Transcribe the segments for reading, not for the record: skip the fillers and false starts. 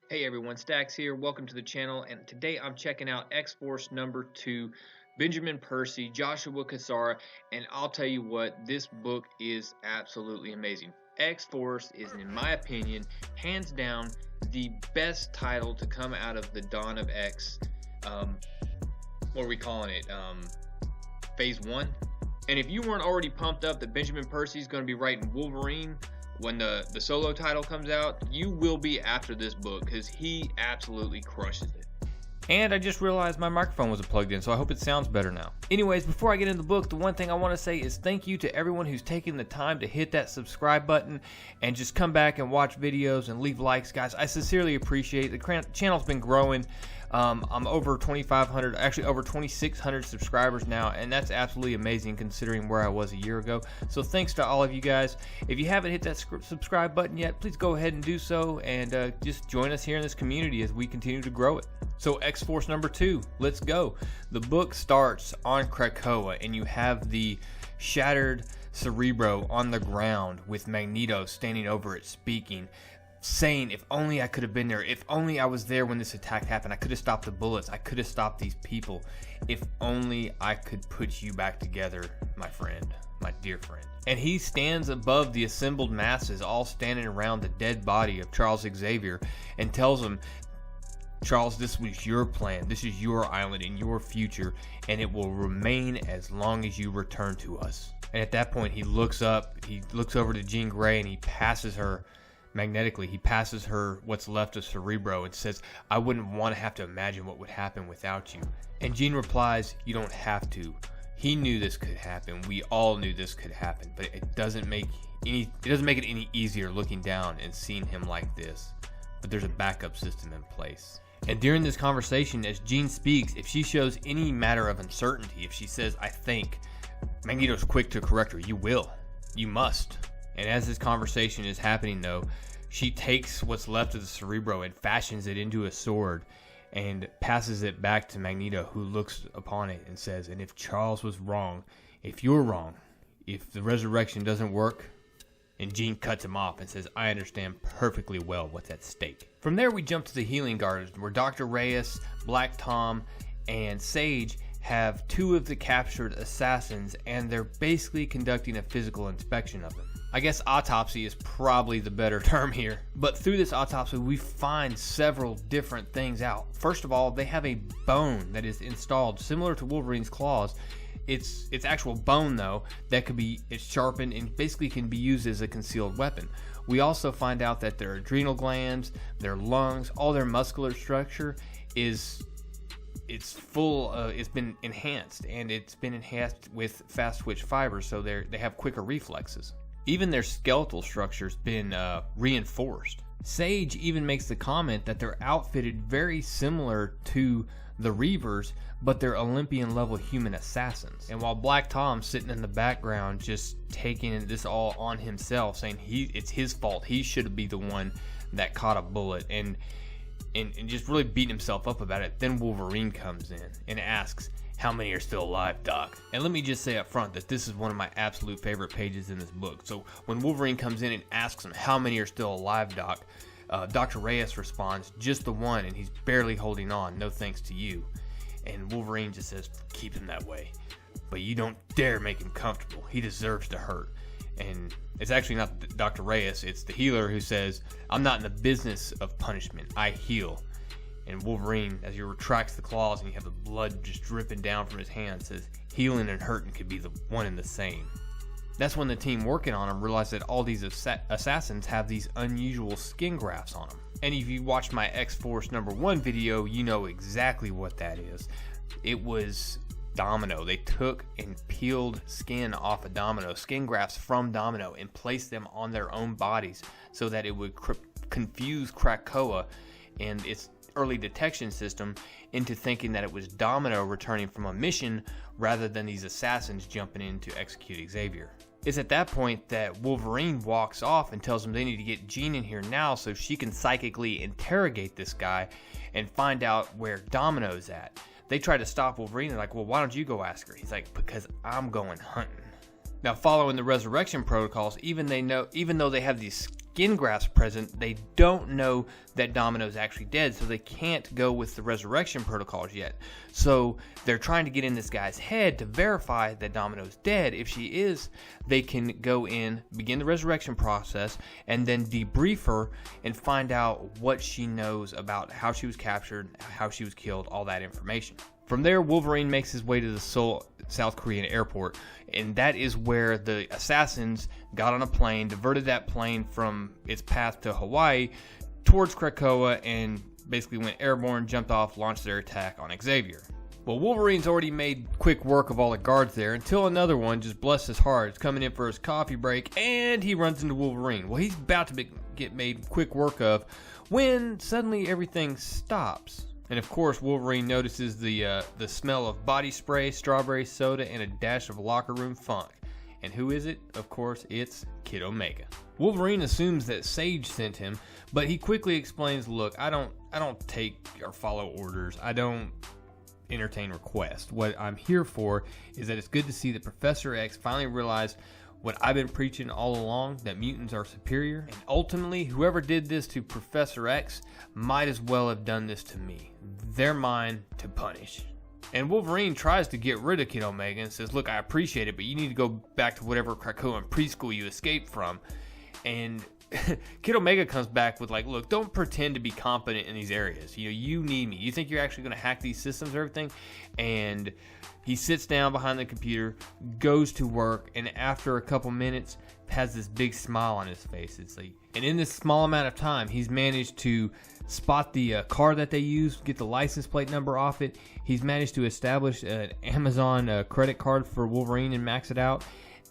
Hey everyone, Stacks here. Welcome to the channel, and today I'm checking out X-Force number 2, Benjamin Percy, Joshua Cassara, and I'll tell you what, this book is absolutely amazing. X-Force is, in my opinion, hands down the best title to come out of the Dawn of X. What are we calling it? Phase 1. And if you weren't already pumped up that Benjamin Percy is going to be writing Wolverine when the solo title comes out, you will be after this book because he absolutely crushes it. And I just realized my microphone wasn't plugged in, so I hope it sounds better now. Anyways, before I get into the book, the one thing I want to say is thank you to everyone who's taken the time to hit that subscribe button and just come back and watch videos and leave likes, guys. I sincerely appreciate it. The channel's been growing. I'm over 2,500, actually over 2,600 subscribers now, and that's absolutely amazing considering where I was a year ago. So thanks to all of you guys. If you haven't hit that subscribe button yet, please go ahead and do so, and just join us here in this community as we continue to grow it. So X-Force number 2, let's go. The book starts on Krakoa, and you have the shattered Cerebro on the ground with Magneto standing over it speaking, saying, if only I could have been there, if only I was there when this attack happened, I could have stopped the bullets, I could have stopped these people, if only I could put you back together, my friend, my dear friend. And he stands above the assembled masses, all standing around the dead body of Charles Xavier, and tells them, Charles, this was your plan, this is your island and your future, and it will remain as long as you return to us. And at that point he looks up, he looks over to Jean Grey, and he passes her magnetically, he passes her what's left of Cerebro and says, I wouldn't want to have to imagine what would happen without you. And Jean replies, you don't have to. He knew this could happen. We all knew this could happen, but it doesn't make it any easier looking down and seeing him like this. But there's a backup system in place. And during this conversation, as Jean speaks, if she shows any matter of uncertainty, if she says, I think, Magneto's quick to correct her. You will. You must. And as this conversation is happening, though, she takes what's left of the Cerebro and fashions it into a sword and passes it back to Magneto, who looks upon it and says, and if Charles was wrong, if you're wrong, if the resurrection doesn't work, and Jean cuts him off and says, I understand perfectly well what's at stake. From there, we jump to the Healing Gardens, where Dr. Reyes, Black Tom, and Sage have two of the captured assassins, and they're basically conducting a physical inspection of them. I guess autopsy is probably the better term here. But through this autopsy, we find several different things out. First of all, they have a bone that is installed similar to Wolverine's claws. It's actual bone, though, that could be sharpened and basically can be used as a concealed weapon. We also find out that their adrenal glands, their lungs, all their muscular structure it's been enhanced, and it's been enhanced with fast twitch fibers, so they have quicker reflexes. Even their skeletal structure's been reinforced. Sage even makes the comment that they're outfitted very similar to the Reavers, but they're Olympian-level human assassins. And while Black Tom's sitting in the background just taking this all on himself, saying it's his fault, he should be the one that caught a bullet, and just really beating himself up about it, then Wolverine comes in and asks, how many are still alive, Doc? And let me just say up front that this is one of my absolute favorite pages in this book. So when Wolverine comes in and asks him, how many are still alive, Doc? Dr. Reyes responds, just the one, and he's barely holding on, no thanks to you. And Wolverine just says, keep him that way. But you don't dare make him comfortable. He deserves to hurt. And it's actually not Dr. Reyes, it's the healer who says, I'm not in the business of punishment, I heal. And Wolverine, as he retracts the claws and you have the blood just dripping down from his hand, says, healing and hurting could be the one and the same. That's when the team working on him realized that all these assassins have these unusual skin grafts on them. And if you watched my X-Force number 1 video, you know exactly what that is. It was Domino. They took and peeled skin off of Domino, skin grafts from Domino, and placed them on their own bodies so that it would confuse Krakoa and its early detection system into thinking that it was Domino returning from a mission rather than these assassins jumping in to execute Xavier. It's at that point that Wolverine walks off and tells them they need to get Jean in here now so she can psychically interrogate this guy and find out where Domino's at. They try to stop Wolverine. They're like, well, why don't you go ask her? He's like, because I'm going hunting. Now, following the resurrection protocols, even though they have these skin grafts present, they don't know that Domino's actually dead, so they can't go with the resurrection protocols yet. So they're trying to get in this guy's head to verify that Domino's dead. If she is, they can go in, begin the resurrection process, and then debrief her and find out what she knows about how she was captured, how she was killed, all that information. From there, Wolverine makes his way to the Seoul, South Korean airport, and that is where the assassins got on a plane, diverted that plane from its path to Hawaii towards Krakoa, and basically went airborne, jumped off, launched their attack on Xavier. Well, Wolverine's already made quick work of all the guards there until another one, just bless his heart, is coming in for his coffee break, and he runs into Wolverine. Well, he's about to get made quick work of when suddenly everything stops. And of course, Wolverine notices the smell of body spray, strawberry soda, and a dash of locker room funk. And who is it? Of course, it's Kid Omega. Wolverine assumes that Sage sent him, but he quickly explains, "Look, I don't take or follow orders. I don't entertain requests. What I'm here for is that it's good to see that Professor X finally realized what I've been preaching all along, that mutants are superior, and ultimately whoever did this to Professor X might as well have done this to me. They're mine to punish." And Wolverine tries to get rid of Kid Omega and says, "Look, I appreciate it, but you need to go back to whatever Krakoan preschool you escaped from." And Kid Omega comes back with like, "Look, don't pretend to be competent in these areas. You need me. You think you're actually going to hack these systems and everything?" And he sits down behind the computer, goes to work, and after a couple minutes has this big smile on his face. It's like, and in this small amount of time, he's managed to spot the car that they use, get the license plate number off it. He's managed to establish an Amazon credit card for Wolverine and max it out.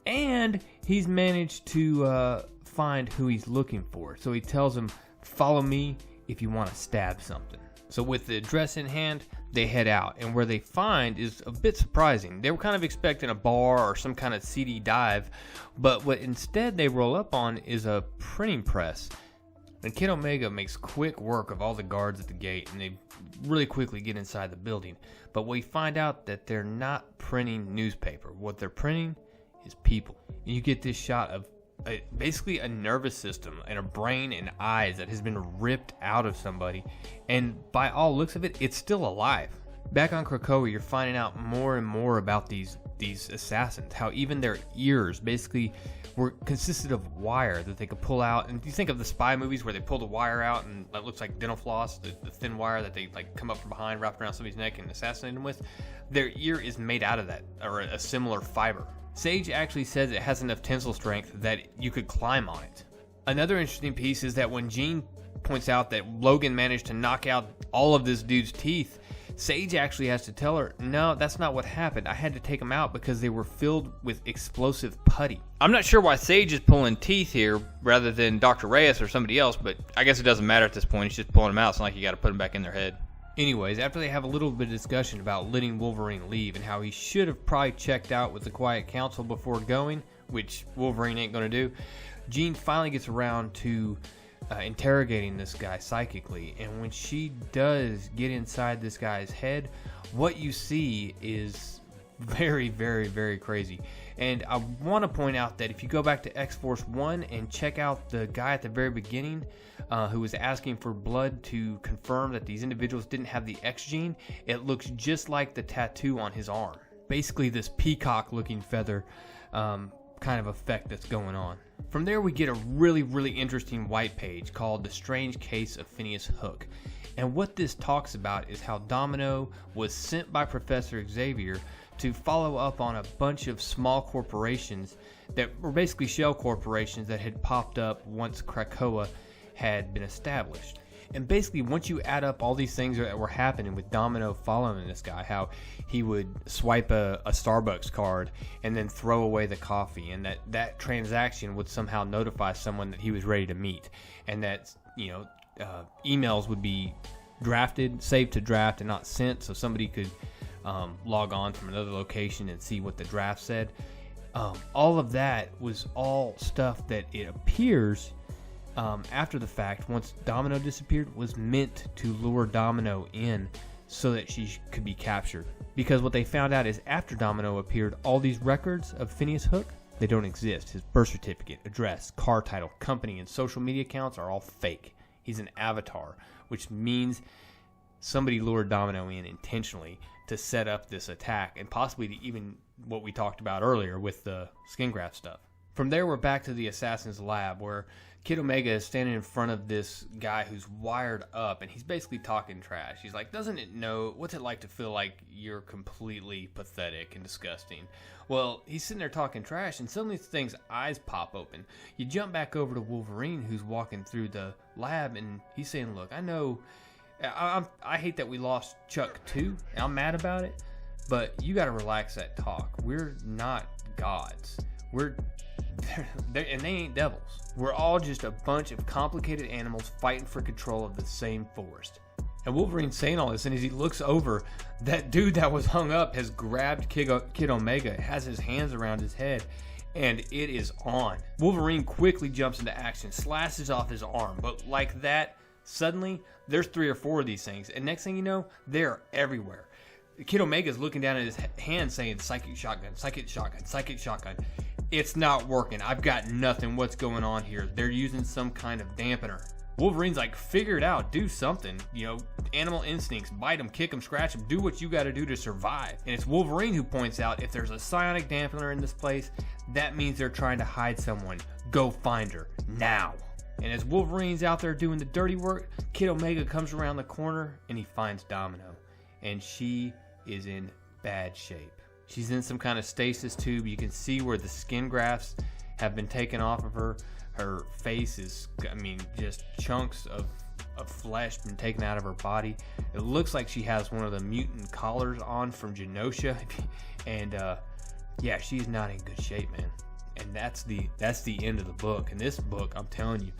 And he's managed to find who he's looking for. So he tells him, "Follow me if you want to stab something." So with the address in hand, they head out, and where they find is a bit surprising. They were kind of expecting a bar or some kind of seedy dive, but what instead they roll up on is a printing press. And Kid Omega makes quick work of all the guards at the gate, and they really quickly get inside the building. But we find out that they're not printing newspaper. What they're printing is people. And you get this shot of basically a nervous system and a brain and eyes that has been ripped out of somebody, and by all looks of it, it's still alive. Back on Krakoa, you're finding out more and more about these assassins, how even their ears basically consisted of wire that they could pull out. And you think of the spy movies where they pull the wire out and it looks like dental floss, the thin wire that they like come up from behind, wrap around somebody's neck and assassinate them with. Their ear is made out of that, or a similar fiber. Sage actually says it has enough tensile strength that you could climb on it. Another interesting piece is that when Jean points out that Logan managed to knock out all of this dude's teeth, Sage actually has to tell her, "No, that's not what happened. I had to take them out because they were filled with explosive putty." I'm not sure why Sage is pulling teeth here rather than Dr. Reyes or somebody else, but I guess it doesn't matter at this point. He's just pulling them out. It's not like you got to put them back in their head. Anyways, after they have a little bit of discussion about letting Wolverine leave and how he should have probably checked out with the Quiet Council before going, which Wolverine ain't going to do, Jean finally gets around to interrogating this guy psychically. And when she does get inside this guy's head, what you see is very, very, very crazy. And I want to point out that if you go back to X-Force 1 and check out the guy at the very beginning who was asking for blood to confirm that these individuals didn't have the X gene, it looks just like the tattoo on his arm. Basically this peacock-looking feather kind of effect that's going on. From there we get a really, really interesting white page called The Strange Case of Phineas Hook. And what this talks about is how Domino was sent by Professor Xavier to follow up on a bunch of small corporations that were basically shell corporations that had popped up once Krakoa had been established. And basically, once you add up all these things that were happening with Domino following this guy, how he would swipe a Starbucks card and then throw away the coffee, and that transaction would somehow notify someone that he was ready to meet, and that emails would be drafted, saved to draft, and not sent, so somebody could log on from another location and see what the draft said. All of that was all stuff that it appears after the fact, once Domino disappeared, was meant to lure Domino in so that she could be captured. Because what they found out is after Domino appeared, all these records of Phineas Hook They don't exist. His birth certificate, address, car title, company, and social media accounts are all fake. He's an avatar, which means somebody lured Domino in intentionally to set up this attack, and possibly to even what we talked about earlier with the skin graft stuff. From there, we're back to the assassin's lab, where Kid Omega is standing in front of this guy who's wired up, and he's basically talking trash. He's like, doesn't it know, what's it like to feel like you're completely pathetic and disgusting? Well, he's sitting there talking trash, and suddenly this thing's eyes pop open. You jump back over to Wolverine, who's walking through the lab, and he's saying, look, I know, I hate that we lost Chuck too. I'm mad about it, but you got to relax that talk. We're not gods. And they ain't devils. We're all just a bunch of complicated animals fighting for control of the same forest. And Wolverine's saying all this, and as he looks over, that dude that was hung up has grabbed Kid Omega, has his hands around his head, and it is on. Wolverine quickly jumps into action, slashes off his arm, but like that, suddenly there's 3 or 4 of these things, and next thing you know, they're everywhere. Kid Omega's looking down at his hand saying, psychic shotgun, psychic shotgun, psychic shotgun. It's not working. I've got nothing. What's going on here? They're using some kind of dampener. Wolverine's like, figure it out. Do something. You know, animal instincts. Bite them, kick them, scratch them. Do what you got to do to survive. And it's Wolverine who points out, if there's a psionic dampener in this place, that means they're trying to hide someone. Go find her. Now. And as Wolverine's out there doing the dirty work, Kid Omega comes around the corner and he finds Domino. And she is in bad shape. She's in some kind of stasis tube. You can see where the skin grafts have been taken off of her. Her face is, just chunks of flesh been taken out of her body. It looks like she has one of the mutant collars on from Genosha. And she's not in good shape, man. And that's the end of the book. And this book, I'm telling you,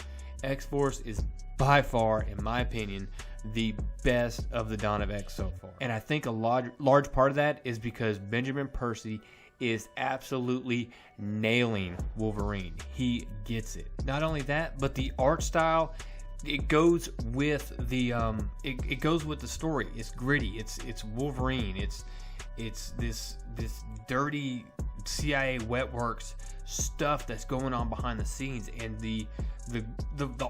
X-Force is by far, in my opinion, the best of the Dawn of X so far. And I think a large part of that is because Benjamin Percy is absolutely nailing Wolverine. He gets it. Not only that, but the art style, it goes with the it goes with the story. It's gritty. It's Wolverine. It's this dirty CIA wet works stuff that's going on behind the scenes, and the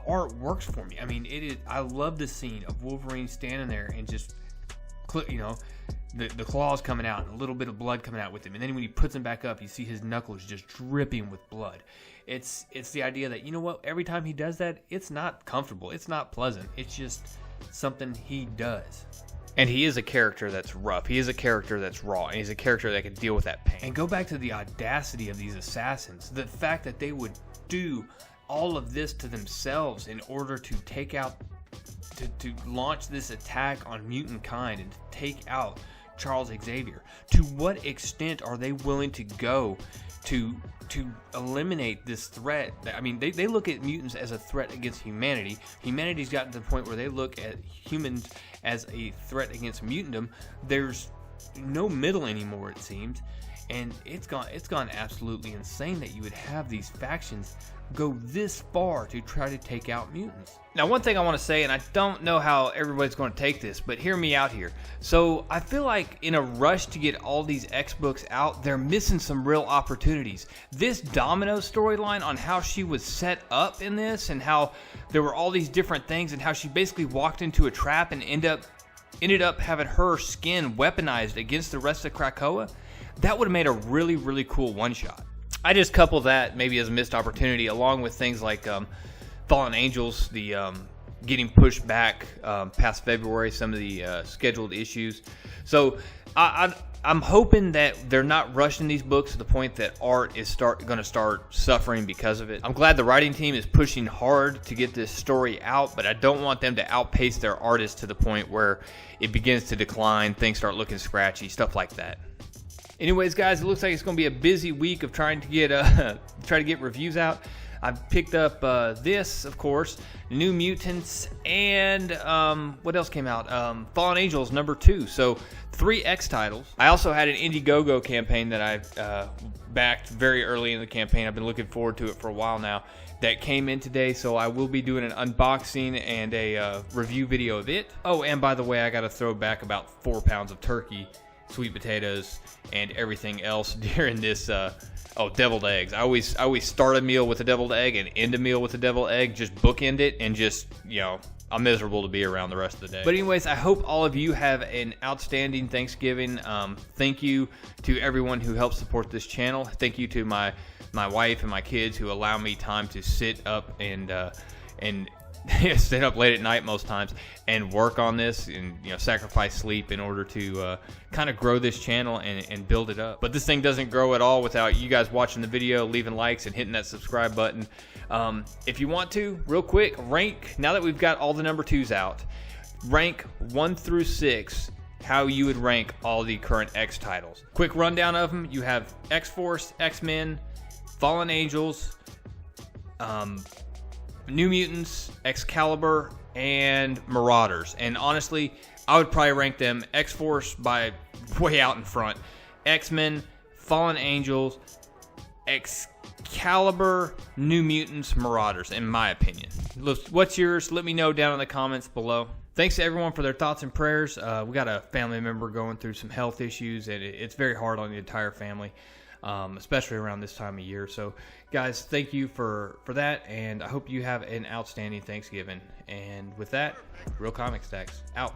art works for me. I mean, it is. I love the scene of Wolverine standing there and just, the claws coming out and a little bit of blood coming out with him, and then when he puts them back up, you see his knuckles just dripping with blood. It's the idea that, you know what, every time he does that, it's not comfortable, it's not pleasant, it's just something he does. And he is a character that's rough. He is a character that's raw. And he's a character that can deal with that pain. And go back to the audacity of these assassins. The fact that they would do all of this to themselves in order to take out, to launch this attack on mutant kind and to take out Charles Xavier. To what extent are they willing to go to eliminate this threat? I mean, they look at mutants as a threat against humanity. Humanity's gotten to the point where they look at humans as a threat against mutantdom. There's no middle anymore, it seems, and it's gone absolutely insane that you would have these factions go this far to try to take out mutants. Now, one thing I want to say, and I don't know how everybody's going to take this, but hear me out here. So I feel like in a rush to get all these X books out, they're missing some real opportunities. This Domino storyline on how she was set up in this, and how there were all these different things, and how she basically walked into a trap and ended up having her skin weaponized against the rest of Krakoa, that would have made a really, really cool one-shot. I just couple that maybe as a missed opportunity, along with things like Fallen Angels, the getting pushed back past February, some of the scheduled issues. So I'm hoping that they're not rushing these books to the point that art is going to start suffering because of it. I'm glad the writing team is pushing hard to get this story out, but I don't want them to outpace their artists to the point where it begins to decline, things start looking scratchy, stuff like that. Anyways, guys, it looks like it's going to be a busy week of trying to get reviews out. I've picked up this, of course, New Mutants, and what else came out? Fallen Angels #2. So 3 X titles. I also had an Indiegogo campaign that I backed very early in the campaign. I've been looking forward to it for a while now. That came in today, so I will be doing an unboxing and a review video of it. Oh, and by the way, I got to throw back about 4 pounds of turkey sweet potatoes, and everything else during this. Deviled eggs. I always start a meal with a deviled egg and end a meal with a deviled egg. Just bookend it, and just, I'm miserable to be around the rest of the day. But anyways, I hope all of you have an outstanding Thanksgiving. Thank you to everyone who helps support this channel. Thank you to my wife and my kids who allow me time to sit up and stay up late at night most times and work on this, and sacrifice sleep in order to kind of grow this channel and build it up. But this thing doesn't grow at all without you guys watching the video, leaving likes, and hitting that subscribe button. If you want to, real quick, rank, now that we've got all the number 2s out, rank 1 through 6 how you would rank all the current X titles. Quick rundown of them: you have X-Force, X-Men, Fallen Angels, New Mutants, Excalibur, and Marauders. And honestly, I would probably rank them X-Force by way out in front. X-Men, Fallen Angels, Excalibur, New Mutants, Marauders, in my opinion. What's yours? Let me know down in the comments below. Thanks to everyone for their thoughts and prayers. We got a family member going through some health issues, and it's very hard on the entire family, especially around this time of year. So, guys, thank you for that, and I hope you have an outstanding Thanksgiving. And with that, Real Comic Stacks out.